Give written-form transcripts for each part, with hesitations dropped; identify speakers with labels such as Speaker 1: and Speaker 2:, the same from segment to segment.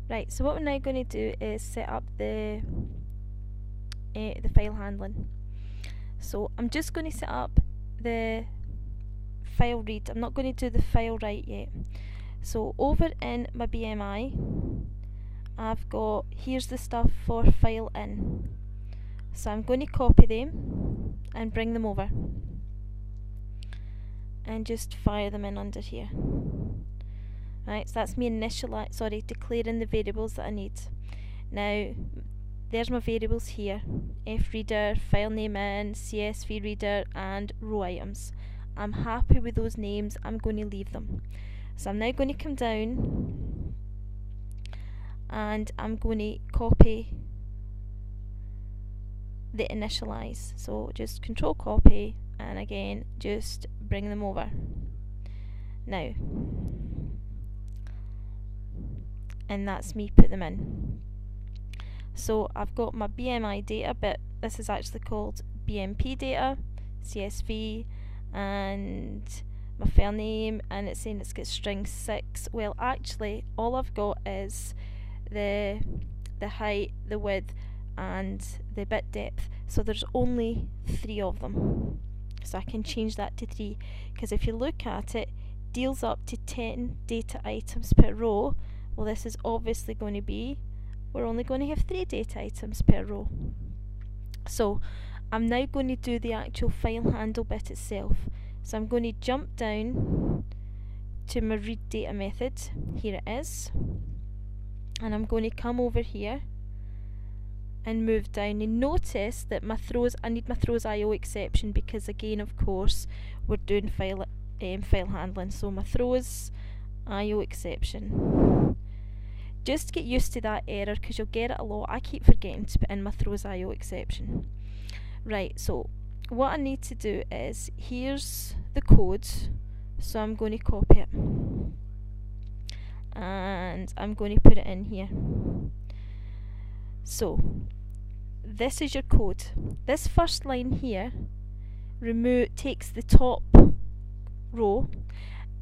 Speaker 1: Right, so what we're now going to do is set up the file handling. So I'm just going to set up the file read. I'm not going to do the file write yet. So over in my BMI, I've got, here's the stuff for file in. So I'm going to copy them and bring them over and just fire them in under here. Right, so that's me declaring the variables that I need. Now, there's my variables here: freader, file name in, CSV reader, and row items. I'm happy with those names. I'm going to leave them. So I'm now going to come down and I'm going to copy the initialize. So just control copy and again just bring them over. Now, and that's me put them in. So I've got my BMI data, but this is actually called BMP data, CSV, and my file name, and it's saying it's got string 6. Well, actually all I've got is the height, the width, and the bit depth. So there's only 3 of them. So I can change that to 3, because if you look at it, deals up to 10 data items per row. Well, this is obviously going to be, we're only going to have 3 data items per row. So I'm now going to do the actual file handle bit itself. So I'm going to jump down to my read data method. Here it is. And I'm going to come over here and move down, and notice that my throws, I need my throws IO exception, because again, of course, we're doing file handling. So my throws IO exception. Just get used to that error, because you'll get it a lot. I keep forgetting to put in my throws IO exception. Right, so what I need to do is, here's the code, so I'm going to copy it and I'm going to put it in here. So this is your code. This first line here takes the top row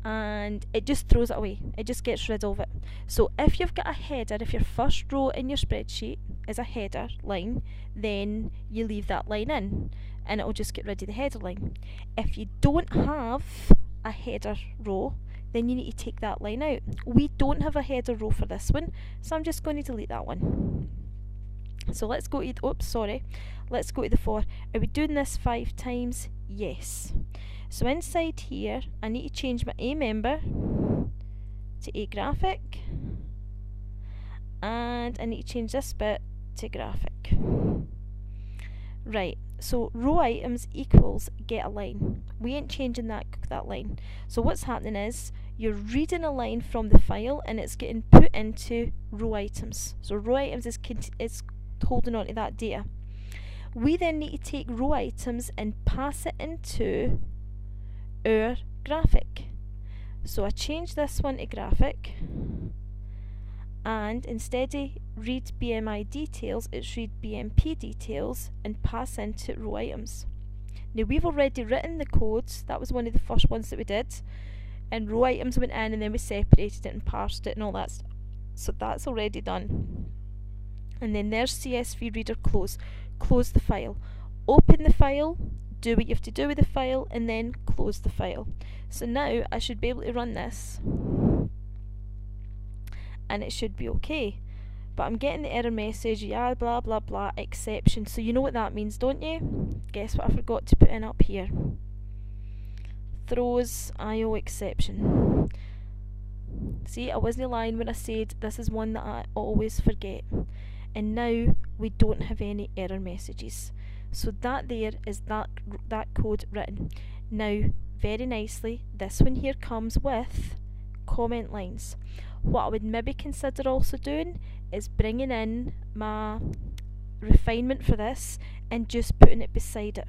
Speaker 1: and it just throws it away. It just gets rid of it. So if you've got a header, if your first row in your spreadsheet is a header line, then you leave that line in and it will just get rid of the header line. If you don't have a header row, then you need to take that line out. We don't have a header row for this one, so I'm just going to delete that one. So let's go to, let's go to the for. Are we doing this 5 times? Yes. So inside here, I need to change my A member to A graphic, and I need to change this bit to graphic. Right, so row items equals get a line. We ain't changing that line. So what's happening is, you're reading a line from the file and it's getting put into row items. So row items is holding on to that data. We then need to take row items and pass it into our graphic. So I change this one to graphic, and instead of read BMI details, it's read BMP details and pass into row items. Now we've already written the codes, that was one of the first ones that we did, and row items went in and then we separated it and parsed it and all that stuff. So that's already done. And then there's CSV reader close. Close the file. Open the file, do what you have to do with the file, and then close the file. So now I should be able to run this and it should be okay. But I'm getting the error message, yeah, blah blah blah, exception. So you know what that means, don't you? Guess what I forgot to put in up here? Throws IO exception. See, I wasn't lying when I said this is one that I always forget. And now we don't have any error messages. So that there is that code written. Now, very nicely, this one here comes with comment lines. What I would maybe consider also doing is bringing in my refinement for this and just putting it beside it.